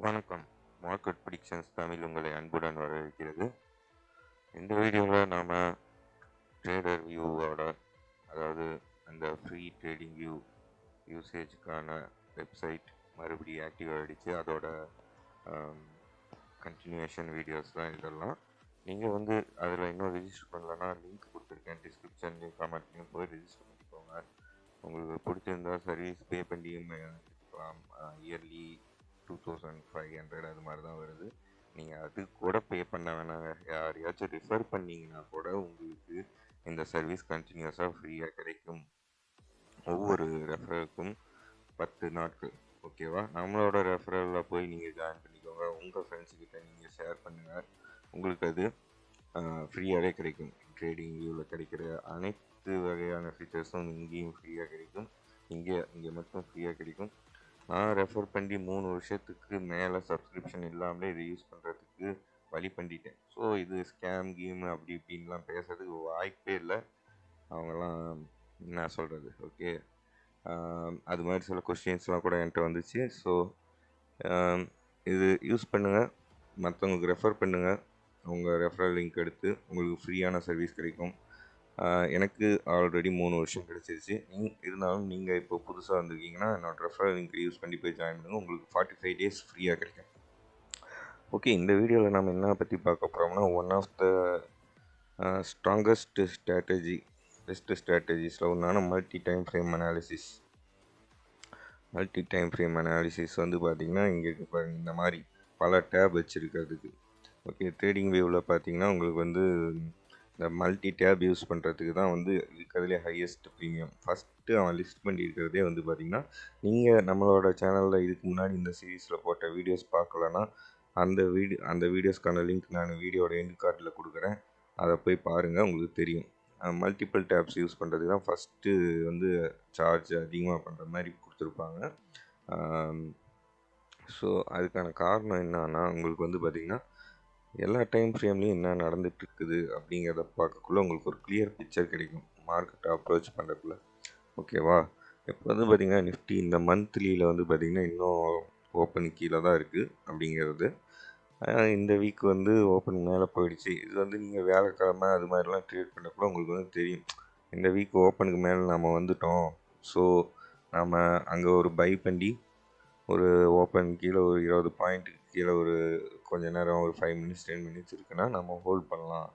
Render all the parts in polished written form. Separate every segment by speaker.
Speaker 1: வணக்கம். Market predictions Tamil உங்களை அன்புடன் வரவேற்கிறது. இந்த வீடியோவில் நாம் ட்ரேடர் வியூவோட, அதாவது அந்த ஃப்ரீ ட்ரேடிங் வியூ யூசேஜுக்கான வெப்சைட் மறுபடியும் ஆக்டிவ் ஆகிடுச்சு. அதோட கண்டினியூஷன் வீடியோஸ் தான் இதெல்லாம். நீங்கள் அதில் இன்னும் ரெஜிஸ்டர் பண்ணலன்னா லிங்க் கொடுத்துருக்கேன் டிஸ்கிரிப்ஷன்லேயும் கமெண்ட்லேயும் போய் ரெஜிஸ்டர் பண்ணிக்கோங்க. உங்களுக்கு பிடிச்சிருந்தா சர்வீஸ் பே பண்ணியும் எடுத்துக்கலாம். இயர்லி 2500 அது மாதிரி தான் வருது. நீங்கள் அது கூட பே பண்ண வேணாங்க. யாரையாச்சும் ரிஃபர் பண்ணிங்கன்னா கூட உங்களுக்கு இந்த சர்வீஸ் கண்டினியூஸாக ஃப்ரீயாக கிடைக்கும். ஒவ்வொரு ரெஃபரலுக்கும் 10 நாட்கள். ஓகேவா? நம்மளோட ரெஃபரலில் போய் நீங்கள் ஜாயின் பண்ணிக்கோங்க. உங்கள் ஃப்ரெண்ட்ஸுக்கிட்ட நீங்கள் ஷேர் பண்ணுங்கள். உங்களுக்கு அது ஃப்ரீயாகவே கிடைக்கும். ட்ரேடிங் வியூவில் கிடைக்கிற அனைத்து வகையான ஃபீச்சர்ஸும் இங்கேயும் ஃப்ரீயாக கிடைக்கும். இங்கே மட்டும் ஃப்ரீயாக கிடைக்கும். நான் ரெஃபர் பண்ணி 3 வருஷத்துக்கு மேலே சப்ஸ்கிரிப்ஷன் இல்லாமலே இதை யூஸ் பண்ணுறதுக்கு வழி பண்ணிட்டேன். ஸோ இது ஸ்கேம் கேமு அப்படி இப்படின்லாம் பேசுறதுக்கு வாய்ப்பே இல்லை. அவங்கெல்லாம் என்ன சொல்கிறது? ஓகே, அது மாதிரி சில கொஸ்டின்ஸ்லாம் கூட என்கிட்ட வந்துச்சு. ஸோ இது யூஸ் பண்ணுங்கள், மற்றவங்களுக்கு ரெஃபர் பண்ணுங்கள். உங்கள் ரெஃபரல் லிங்க் எடுத்து உங்களுக்கு ஃப்ரீயான சர்வீஸ் கிடைக்கும். எனக்கு ஆல்ரெடி 3 வருஷம் கிடச்சிருச்சு. இருந்தாலும் நீங்கள் இப்போ புதுசாக வந்திருக்கீங்கன்னா என்னோடய ரெஃபரல் லிங்க் யூஸ் பண்ணி போய் ஜாயின் பண்ணுங்கள். உங்களுக்கு 45 days ஃப்ரீயாக கிடைக்கும். ஓகே, இந்த வீடியோவில் நம்ம என்ன பற்றி பார்க்க போகிறோம்னா, one of the strongest strategy, best ஸ்ட்ராட்டஜிஸில் ஒன்றான multi time frame analysis. Multi time frame analysis பார்த்திங்கன்னா இங்கே இந்த மாதிரி பல டேப் வச்சுருக்கிறதுக்கு. ஓகே, ட்ரேடிங் வியூவில் பார்த்திங்கன்னா உங்களுக்கு இந்த மல்டி டேப் யூஸ் பண்ணுறதுக்கு தான் இருக்கிறதுலே ஹையஸ்ட் ப்ரீமியம். ஃபஸ்ட்டு அவன் லிஸ்ட் பண்ணியிருக்கிறதே பார்த்திங்கன்னா, நீங்கள் நம்மளோட சேனலில் இதுக்கு முன்னாடி இந்த சீரீஸில் போட்ட வீடியோஸ் பார்க்கலன்னா அந்த வீடியோஸ்க்கான லிங்க் நான் வீடியோட எண்ட் கார்டில் கொடுக்குறேன். அதை போய் பாருங்கள், உங்களுக்கு தெரியும். மல்டிபிள் டேப்ஸ் யூஸ் பண்ணுறதுக்கு தான் ஃபஸ்ட்டு சார்ஜ் அதிகமாக பண்ணுற மாதிரி கொடுத்துருப்பாங்க. ஸோ அதுக்கான காரணம் என்னன்னா, உங்களுக்கு பார்த்திங்கன்னா எல்லா டைம் ஃப்ரேம்லேயும் என்ன நடந்துகிட்ருக்குது அப்படிங்கிறத பார்க்கக்குள்ள உங்களுக்கு ஒரு கிளியர் பிக்சர் கிடைக்கும் மார்க்கெட்டை அப்ரோச் பண்ணுறதுக்குள்ள. ஓகேவா? இப்போ பார்த்திங்கன்னா நிஃப்டி இந்த மந்த்லியில் பார்த்திங்கன்னா இன்னும் ஓப்பன் கீழே தான் இருக்குது அப்படிங்கிறது. இந்த வீக் ஓப்பன் மேலே போயிடுச்சு. இது நீங்கள் வியாழக்கிழமை அது மாதிரிலாம் ட்ரேட் பண்ணக்குள்ள உங்களுக்கு தெரியும், இந்த வீக் ஓப்பனுக்கு மேலே நம்ம வந்துட்டோம். ஸோ நம்ம அங்கே ஒரு பை பண்ணி ஒரு ஓப்பன் கீழே ஒரு 20 பாயிண்ட்டுக்கு கீழே ஒரு கொஞ்ச நேரம் ஒரு 5 minutes 10 minutes இருக்குன்னா நம்ம ஹோல்ட் பண்ணலாம்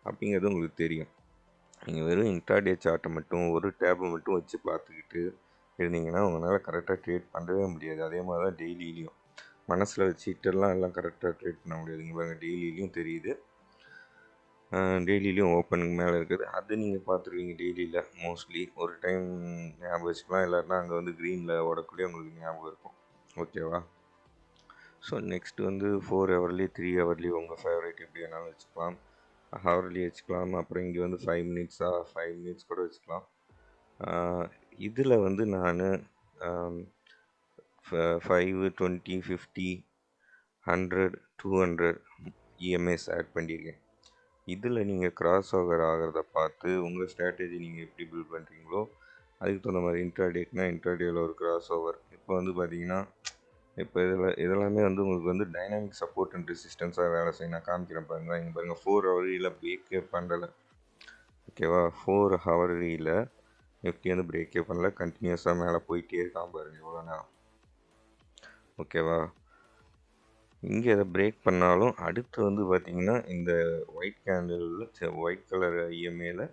Speaker 1: அப்படிங்கிறது உங்களுக்கு தெரியும். நீங்கள் வெறும் இன்ட்ராடே சார்ட்டை மட்டும் ஒரு டேபை மட்டும் வச்சு பார்த்துக்கிட்டு இருந்தீங்கன்னா உங்களால் கரெக்டாக ட்ரேட் பண்ணவே முடியாது. அதே மாதிரி தான் டெய்லியிலையும் மனசில் வச்சுக்கிட்டெல்லாம் எல்லாம் கரெக்டாக ட்ரேட் பண்ண முடியாது. இங்கே பாருங்கள், டெய்லியிலையும் தெரியுது. டெய்லியிலையும் ஓப்பனுக்கு மேலே இருக்குது. அது நீங்கள் பார்த்துருவீங்க டெய்லியில் மோஸ்ட்லி. ஒரு டைம் ஞாபகம் வச்சுக்கலாம், இல்லாட்டினா அங்கே க்ரீனில் ஓடக்குள்ளேயே உங்களுக்கு ஞாபகம் இருக்கும். ஓகேவா? ஸோ நெக்ஸ்ட் 4 ஹவர்லி 3 ஹவர்லி உங்கள் ஃபேவரேட் எப்படி வேணாலும் வச்சுக்கலாம். ஹவர்லி வச்சுக்கலாம். அப்புறம் இங்கே 5 மினிட்ஸாக 5 மினிட்ஸ் கூட வச்சுக்கலாம். இதில் நான் 5, 20, 50, 100, 200 இஎம்ஐஸ் ஆட் பண்ணியிருக்கேன். இதில் நீங்கள் கிராஸ் ஓவர் ஆகிறத பார்த்து உங்கள் ஸ்ட்ராட்டஜி நீங்கள் எப்படி பில்ட் பண்ணுறீங்களோ அதுக்கு தகுந்த மாதிரி இன்ட்ராடேயில் ஒரு கிராஸ் ஓவர். இப்போ பார்த்திங்கன்னா இப்போ இதெல்லாமே உங்களுக்கு டைனாமிக் சப்போர்ட் அண்ட் ரெசிஸ்டன்ஸாக வேலை செய்ய நான் காமிக்கிறேன் பாருங்கள். இங்கே பாருங்கள், 4 ஹவரியில் பிரேக்கே பண்ணலை. ஓகேவா? 4 ஹவரியில் நிஃப்டி பிரேக்கே பண்ணல, கண்டினியூஸாக மேலே போயிட்டே இருக்கான் பாருங்கள் எவ்வளோ நேரம். ஓகேவா? இங்கே எதை பிரேக் பண்ணாலும் அடுத்து பார்த்திங்கன்னா இந்த ஒயிட் கேண்டில் ஒயிட் கலர் இஎம்ஏல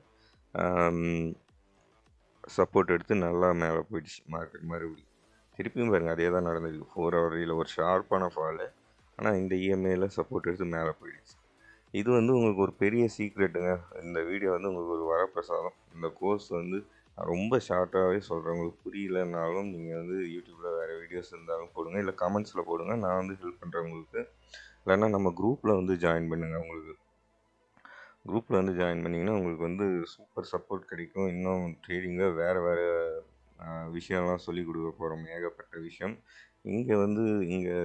Speaker 1: சப்போர்ட் எடுத்து நல்லா மேலே போயிடுச்சு மார்க்கெட். மறுபடியும் திருப்பியும் பாருங்கள், அதே தான் நடந்திருக்கு. 4 ஹவரில் ஒரு ஷார்ப்பான ஃபாலு, ஆனால் இந்த இஎம்ஐயில் சப்போர்ட் எடுத்து மேலே போயிடுச்சு. இது உங்களுக்கு ஒரு பெரிய சீக்ரெட்டுங்க. இந்த வீடியோ உங்களுக்கு ஒரு வரப்பிரசாதம். இந்த கோர்ஸ் ரொம்ப ஷார்ட்டாகவே சொல்கிறேன். உங்களுக்கு புரியலனாலும் நீங்கள் யூடியூப்பில் வேறு வீடியோஸ் இருந்தாலும் போடுங்க, இல்லை கமெண்ட்ஸில் போடுங்க. நான் ஹெல்ப் பண்ணுறேன் உங்களுக்கு. இல்லைன்னா நம்ம குரூப்பில் ஜாயின் பண்ணுங்கள். உங்களுக்கு குரூப்பில் ஜாயின் பண்ணிங்கன்னா உங்களுக்கு சூப்பர் சப்போர்ட் கிடைக்கும். இன்னும் ட்ரேடிங்கில் வேறு விஷயம்லாம் சொல்லிக் கொடுக்க போகிறோம், ஏகப்பட்ட விஷயம். இங்கே இங்கே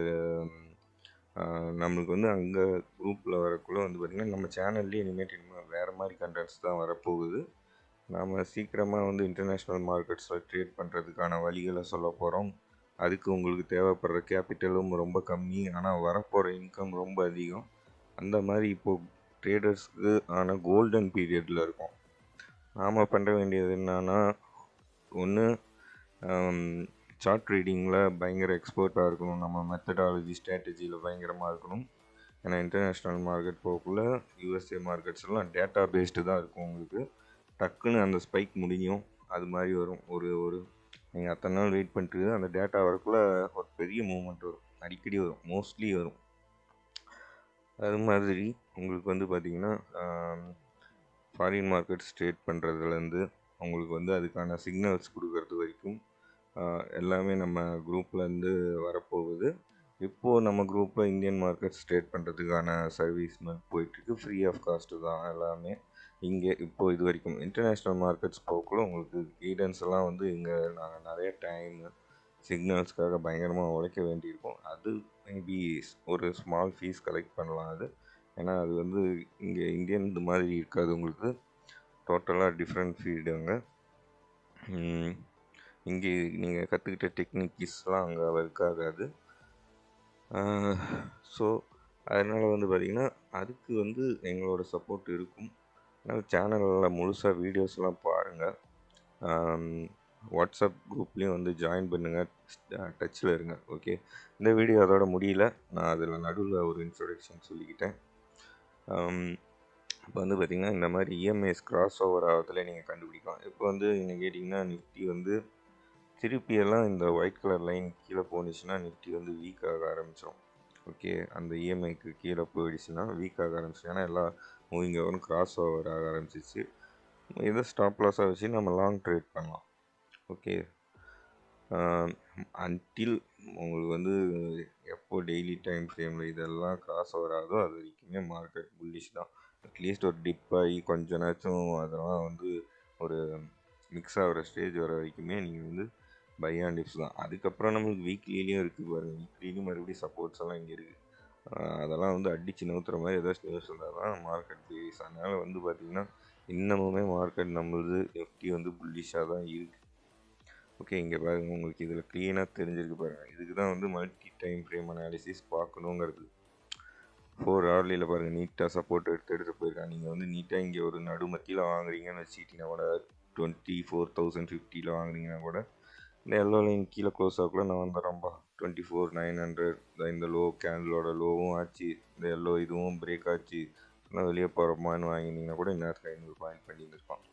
Speaker 1: நம்மளுக்கு அங்கே குரூப்பில் வரக்குள்ளே பார்த்திங்கன்னா நம்ம சேனல்லேயே இனிமேல் வேறு மாதிரி கண்டென்ட்ஸ் தான் வரப்போகுது. நாம் சீக்கிரமாக இன்டர்நேஷ்னல் மார்க்கெட்ஸில் ட்ரேட் பண்ணுறதுக்கான வழிகளை சொல்ல போகிறோம். அதுக்கு உங்களுக்கு தேவைப்படுற கேபிட்டலும் ரொம்ப கம்மி, ஆனால் வரப்போகிற இன்கம் ரொம்ப அதிகம். அந்த மாதிரி இப்போது ட்ரேடர்ஸ்க்கு ஆன கோல்டன் பீரியடில் இருக்கும். நாம் பண்ண வேண்டியது என்னன்னா, ஒன்று சார்ட் ட்ரேடிங்கில் பயங்கர எக்ஸ்பர்ட்டாக இருக்கணும், நம்ம மெத்தடாலஜி ஸ்ட்ராட்டஜியில் பயங்கரமாக இருக்கணும். ஏன்னா இன்டர்நேஷ்னல் மார்க்கெட் போகக்குள்ள யூஎஸ்ஏ மார்க்கெட்ஸ் எல்லாம் டேட்டா பேஸ்டு தான் இருக்கும். உங்களுக்கு டக்குன்னு அந்த ஸ்பைக் முடியும், அது மாதிரி வரும். ஒரு நீங்கள் அத்தனை நாள் வெயிட் பண்ணிட்டு அந்த டேட்டா வரக்குள்ள ஒரு பெரிய மூவ்மெண்ட் வரும், அடிக்கடி வரும், மோஸ்ட்லி வரும். அது மாதிரி உங்களுக்கு வந்து பார்த்திங்கன்னா ஃபாரின் மார்க்கெட்ஸ் ட்ரேட் பண்ணுறதுலேருந்து உங்களுக்கு வந்து அதுக்கான சிக்னல்ஸ் கொடுக்கறது வரைக்கும் எல்லாமே நம்ம குரூப்லேருந்து வரப்போகுது. இப்போது நம்ம குரூப்பில் இந்தியன் மார்க்கெட்ஸ் ட்ரேட் பண்ணுறதுக்கான சர்வீஸ் போயிட்டுருக்கு, ஃப்ரீ ஆஃப் காஸ்ட்டு தான் எல்லாமே. இங்கே இப்போது இது வரைக்கும் இன்டர்நேஷ்னல் மார்க்கெட்ஸ் போகக்குள்ள உங்களுக்கு கைடன்ஸ் எல்லாம் வந்து இங்கே நாங்கள் நிறைய டைம் சிக்னல்ஸ்க்காக பயங்கரமாக உழைக்க வேண்டியிருக்கும். அது மேபி ஒரு ஸ்மால் ஃபீஸ் கலெக்ட் பண்ணலாம் அது. ஏன்னா அது வந்து இங்கே இந்தியன் இது மாதிரி இருக்காது, உங்களுக்கு டோட்டலாக டிஃப்ரெண்ட் ஃபீல்டுங்க. இங்கே நீங்கள் கற்றுக்கிட்ட டெக்னிக்ஸ்லாம் அங்கே ஒர்க் ஆகாது. ஸோ அதனால் வந்து பார்த்திங்கன்னா அதுக்கு வந்து எங்களோட சப்போர்ட் இருக்கும். அதனால் சேனலில் முழுசாக வீடியோஸ்லாம் பாருங்கள். வாட்ஸ்அப் குரூப்லேயும் வந்து ஜாயின் பண்ணுங்கள், டச்சில் இருங்க. ஓகே, இந்த வீடியோ அதோட முடியல, நான் அதில் நடுவில் ஒரு இன்ட்ரொடக்ஷன் சொல்லிக்கிட்டேன். இப்போ வந்து பார்த்திங்கன்னா இந்த மாதிரி இஎம்ஐஸ் கிராஸ் ஓவர் ஆகிறதுல நீங்கள் கண்டுபிடிக்கலாம். இப்போ வந்து நீங்கள் கேட்டிங்கன்னா நிஃப்டி வந்து திருப்பியெல்லாம் இந்த ஒயிட் கலர் லைன் கீழே போணுச்சுன்னா நிஃப்டி வந்து வீக் ஆக ஆரம்பிச்சிடும். ஓகே, அந்த இஎம்ஐக்கு கீழே போயிடுச்சுன்னா வீக் ஆக ஆரம்பிச்சிடும். ஏன்னா எல்லா மூவிங் ஓவரும் கிராஸ் ஓவர் ஆக ஆரம்பிச்சிச்சு. இதை ஸ்டாப் லாஸாக வச்சு நம்ம லாங் ட்ரேட் பண்ணலாம். ஓகே, அன்டில் உங்களுக்கு வந்து எப்போ டெய்லி டைம் ஃப்ரேமில் இதெல்லாம் கிராஸ் ஓவர் ஆகுதோ அது வரைக்குமே மார்க்கெட் புல்லிஷ் தான். அட்லீஸ்ட் ஒரு டிப் ஆகி கொஞ்ச நேரத்தும் அதெல்லாம் வந்து ஒரு மிக்ஸ் ஆகிற ஸ்டேஜ் வர வரைக்குமே நீங்கள் வந்து பை அண்ட் டிப்ஸ் தான். அதுக்கப்புறம் நம்மளுக்கு வீக்லிலையும் இருக்குது பாருங்கள், வீக்லிலையும் மறுபடியும் சப்போர்ட்ஸ் எல்லாம் இங்கே இருக்குது. அதெல்லாம் வந்து அடித்து நவுத்துற மாதிரி ஏதாச்சும் நியூஸ் இருந்தால் தான் மார்க்கெட் பேஸ். அதனால் வந்து பார்த்திங்கன்னா இன்னமுமே மார்க்கெட் நம்மளது நிஃப்டி வந்து புல்லிஷாக தான் இருக்குது. ஓகே, இங்கே பாருங்கள், உங்களுக்கு இதில் க்ளீனாக தெரிஞ்சிருக்கு பாருங்கள். இதுக்கு தான் வந்து மல்டி டைம் ஃப்ரேம் அனாலிசிஸ் பார்க்கணுங்கிறது. 4 hourலியில் பாருங்கள் நீட்டாக சப்போர்ட் எடுத்து போயிருக்காங்க. நீங்கள் வந்து நீட்டாக இங்கே ஒரு நடுமத்தியில் வாங்குறீங்கன்னு வச்சுக்கிட்டிங்கன்னா கூட 24,050 வாங்குறீங்கன்னா கூட இந்த எல்லோ லைன் கீழே க்ளோஸ் ஆகக்குள்ள நான் வந்துடுறேன்பா 24,900. இந்த லோ கேண்டலோட லோவும் ஆச்சு, இந்த எல்லோ இதுவும் பிரேக் ஆச்சு, ஆனால் வெளியே போகிறோமான்னு வாங்கினீங்கன்னா கூட இன்னும் 500 பாயிண்ட் பண்ணியிருந்துருப்பான்.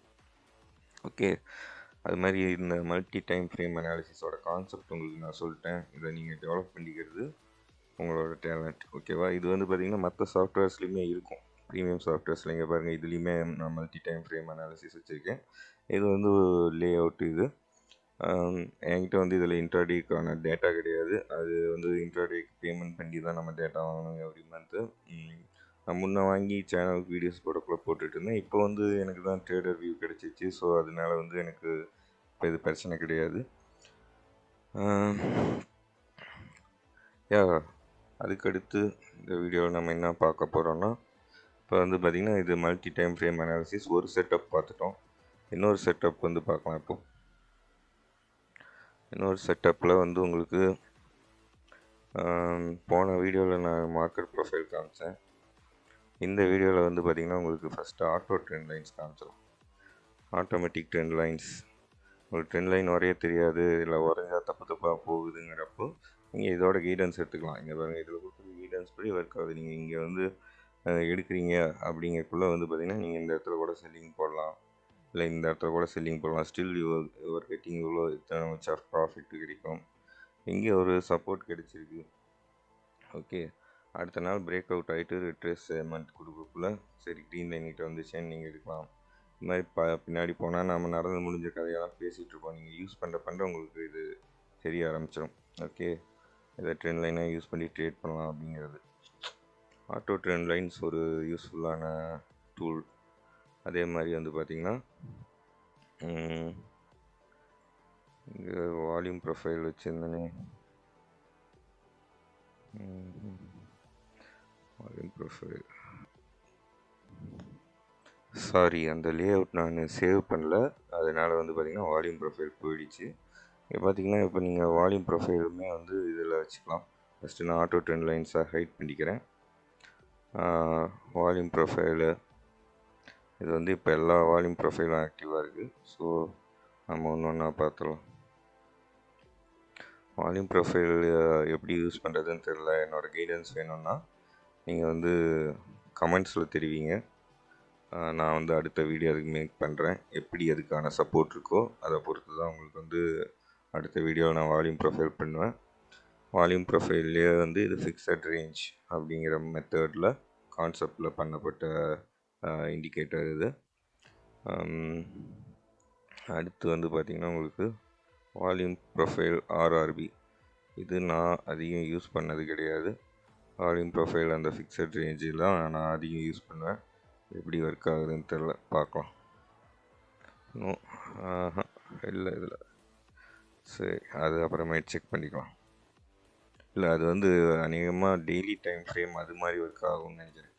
Speaker 1: ஓகே, அது மாதிரி இந்த மல்டி டைம் ஃப்ரேம் அனாலிசிஸோட கான்செப்ட் உங்களுக்கு நான் சொல்லிட்டேன். இதை நீங்கள் டெவலப் பண்ணிக்கிறது உங்களோட டேலண்ட். ஓகேவா, இது வந்து பார்த்திங்கன்னா மற்ற சாஃப்ட்வேர்ஸ்லையுமே இருக்கும், ப்ரீமியம் சாஃப்ட்வேர்ஸில். இங்கே பாருங்கள், இதுலேயுமே நான் மல்டி டைம் ஃப்ரேம் அனாலிசிஸ் வச்சுருக்கேன். இது வந்து லே அவுட். இது என்கிட்ட வந்து இதில் இன்ட்ராடேக்கான டேட்டா கிடையாது. அது வந்து இன்ட்ராடேக்கு பேமெண்ட் பண்ணி தான் நம்ம டேட்டா வாங்கணும் எவ்ரி மந்த்து. நான் முன்னே வாங்கி சேனலுக்கு வீடியோஸ் போடக்குள்ள போட்டுட்டு இருந்தேன். இப்போ வந்து எனக்கு தான் ட்ரேடர் வியூ கிடச்சிச்சு. ஸோ அதனால வந்து எனக்கு இப்போ இது பிரச்சனை கிடையாது. அதுக்கடுத்து இந்த வீடியோவில் நம்ம என்ன பார்க்க போகிறோன்னா, இப்போ வந்து பார்த்திங்கன்னா இது மல்டி டைம் ஃப்ரேம் அனாலிசிஸ் ஒரு செட்டப் பார்த்துட்டோம். இன்னொரு செட்டப் வந்து பார்க்கலாம். இப்போது இன்னொரு செட்டப்பில் வந்து உங்களுக்கு போன வீடியோவில் நான் மார்க்கெட் ப்ரொஃபைல் காமிச்சேன். இந்த வீடியோவில் வந்து பார்த்திங்கன்னா உங்களுக்கு ஃபஸ்ட்டு ஆட்டோ ட்ரெண்ட் லைன்ஸ் காமிச்சிடும். Automatic trend lines. உங்களுக்கு ட்ரெண்ட் லைன் வரைய தெரியாது, இல்லை வரைஞ்சா தப்பாக போகுதுங்கிறப்போ நீங்கள் இதோட கைடன்ஸ் எடுத்துக்கலாம். இங்கே பாருங்கள், இதில் கொடுக்குற கைடன்ஸ் படி ஒர்க் ஆகுது. நீங்கள் இங்கே வந்து எடுக்கிறீங்க அப்படிங்கக்குள்ளே வந்து பார்த்திங்கன்னா நீங்கள் இந்த இடத்துல கூட செல்லிங் போடலாம், இல்லை இந்த இடத்துல கூட செல்லிங் போடலாம். ஸ்டில் யுவர் கெட்டிங் இவ்வளோ இத்தனை மச் ஆஃப் ப்ராஃபிட் கிடைக்கும். இங்கே ஒரு சப்போர்ட் கிடைச்சிருக்கு. ஓகே, அடுத்த நாள் பிரேக் அவுட் ஆகிட்டு ரிட்ரேஸ் பேமெண்ட் கொடுக்கக்குள்ள சரி க்ரீன் லைன் கிட்ட வந்துச்சேன்னு நீங்கள் எடுக்கலாம். இந்த மாதிரி பின்னாடி போனால் நம்ம நடந்து முடிஞ்ச கதையெல்லாம் பேசிகிட்ருப்போம். நீங்கள் யூஸ் பண்ணுற உங்களுக்கு இது தெரிய ஆரம்பிச்சிடும். ஓகே, இதை ட்ரெண்ட் லைனாக யூஸ் பண்ணி ட்ரேட் பண்ணலாம் அப்படிங்கிறது. ஆட்டோ ட்ரெண்ட் லைன்ஸ் ஒரு யூஸ்ஃபுல்லான டூல். அதே மாதிரி வந்து பார்த்திங்கன்னா இங்கே வால்யூம் ப்ரொஃபைல் வச்சுருந்தேனே, வால்யூம் ப்ரொஃபைல் சாரி, அந்த லே அவுட் நான் சேவ் பண்ணல, அதனால் வந்து பார்த்திங்கன்னா வால்யூம் ப்ரொஃபைல் போயிடுச்சு. இங்கே பார்த்தீங்கன்னா இப்போ நீங்கள் வால்யூம் ப்ரொஃபைலுமே வந்து இதில் வச்சுக்கலாம். ஃபஸ்ட்டு நான் ஆட்டோ ட்ரெண்ட் லைன்ஸை ஹைட் பண்ணிக்கிறேன். வால்யூம் ப்ரொஃபைலு இது வந்து இப்போ எல்லா வால்யூம் ப்ரொஃபைலும் ஆக்டிவாக இருக்குது. ஸோ நம்ம ஒன்று ஒன்றா பார்த்துடலாம். வால்யூம் ப்ரொஃபைல் எப்படி யூஸ் பண்ணுறதுன்னு தெரில, என்னோடய கைடன்ஸ் வேணும்னா நீங்கள் வந்து கமெண்ட்ஸில் தெரிவிங்க. நான் வந்து அடுத்த வீடியோ அதுக்கு மேக் பண்ணுறேன். எப்படி அதுக்கான சப்போர்ட் இருக்கோ அதை பொறுத்து தான் உங்களுக்கு வந்து அடுத்த வீடியோவில் நான் வால்யூம் ப்ரொஃபைல் பண்ணுவேன். வால்யூம் ப்ரொஃபைல்லையே வந்து இது ஃபிக்ஸட் ரேஞ்ச் அப்படிங்கிற மெத்தடில் கான்செப்டில் பண்ணப்பட்ட இண்டிகேட்டர் இது. அடுத்து வந்து பார்த்திங்கன்னா உங்களுக்கு வால்யூம் ப்ரொஃபைல் ஆர்ஆர்பி, இது நான் அதிகம் யூஸ் பண்ணது கிடையாது. வால்யூம் ப்ரொஃபைல் அந்த ஃபிக்ஸட் ரேஞ்செலாம் நான் அதிகம் யூஸ் பண்ணுவேன். எப்படி ஒர்க் ஆகுதுன்னு தெரில, பார்க்கலாம். இல்லை இதில் சரி, அது அப்புறமேட்டு செக் பண்ணிக்கலாம். இல்லை அது வந்து அநேகமாக டெய்லி டைம் ஃப்ரேம் அது மாதிரி ஒர்க் ஆகும்னு நினைக்கிறேன்.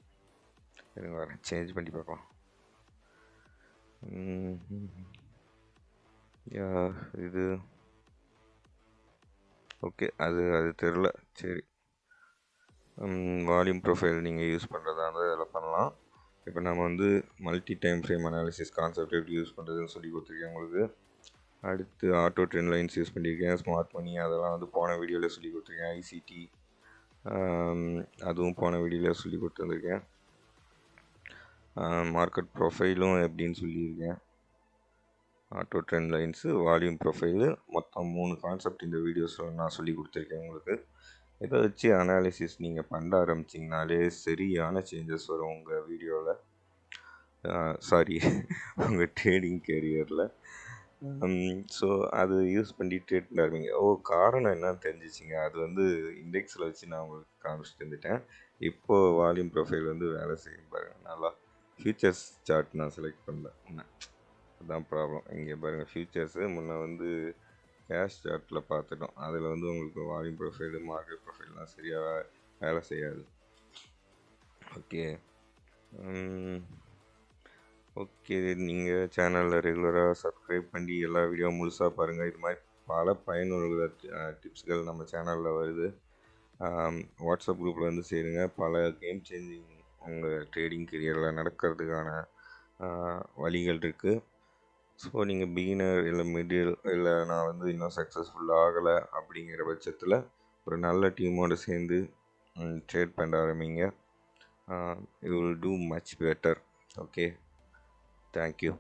Speaker 1: இருங்க வரேன், சேஞ்ச் பண்ணி பார்க்கலாம். இது ஓகே, அது தெரில. சரி, வால்யூம் ப்ரொஃபைல் நீங்கள் யூஸ் பண்ணுறதா இருந்தால் இதில் பண்ணலாம். இப்போ நம்ம வந்து multi time frame analysis concept எப்படி யூஸ் பண்ணுறதுன்னு சொல்லி கொடுத்துருக்கேன் உங்களுக்கு. அடுத்து ஆட்டோ ட்ரெண்ட் லைன்ஸ் யூஸ் பண்ணியிருக்கேன், ஸ்மார்ட் மணி அதெல்லாம் வந்து போன வீடியோவில் சொல்லி கொடுத்துருக்கேன். ஐசிடி அதுவும் போன வீடியோவில் சொல்லி கொடுத்துருந்துருக்கேன். மார்க்கெட் ப்ரொஃபைலும் எப்படின்னு சொல்லியிருக்கேன். Auto trend lines, volume profile, மொத்தம் 3 கான்செப்ட் இந்த வீடியோஸில் நான் சொல்லி கொடுத்துருக்கேன் உங்களுக்கு. இதை வச்சு அனாலிசிஸ் நீங்கள் பண்ண ஆரம்பிச்சிங்கனாலே சரியான சேஞ்சஸ் வரும் உங்கள் வீடியோவில், உங்கள் ட்ரேடிங் கேரியரில். ஸோ அது யூஸ் பண்ணி ட்ரேட் பண்ணுவீங்க. காரணம் என்னன்னு தெரிஞ்சிச்சிங்க. அது வந்து இண்டெக்ஸில் வச்சு நான் உங்களுக்கு காமிச்சிட்டு இருந்துட்டேன். இப்போது வால்யூம் ப்ரொஃபைல் வந்து வேலை செய்யும் பாருங்கள் நல்லா. ஃபியூச்சர்ஸ் சார்ட் நான் செலக்ட் பண்ணல, அதுதான் ப்ராப்ளம். இங்கே பாருங்கள், ஃபியூச்சர்ஸு முன்னே வந்து கேஷ் சார்ட்டில் பார்த்துட்டோம். அதில் வந்து உங்களுக்கு வால்யூம் ப்ரொஃபைலு மார்க்கெட் ப்ரொஃபைல்லாம் சரியாக வேலை செய்யாது. ஓகே, நீங்கள் சேனலில் ரெகுலராக சப்ஸ்கிரைப் பண்ணி எல்லா வீடியோ முழுசாக பாருங்கள். இது மாதிரி பல பயனுள்ள டிப்ஸ்கள் நம்ம சேனலில் வருது. வாட்ஸ்அப் குரூப்பில் வந்து சேருங்க. பல கேம் சேஞ்சிங் உங்கள் ட்ரேடிங் கெரியரில் நடக்கிறதுக்கான வழிகள் இருக்குது. ஸோ நீங்கள் பிகினர் இல்லை மிடில் இல்லை நான் வந்து இன்னும் சக்ஸஸ்ஃபுல்லாக ஆகலை அப்படிங்கிற பட்சத்தில் ஒரு நல்ல டீமோடு சேர்ந்து ட்ரேட் பண்ண ஆரம்பிங்க. You will too much better. Okay, thank you.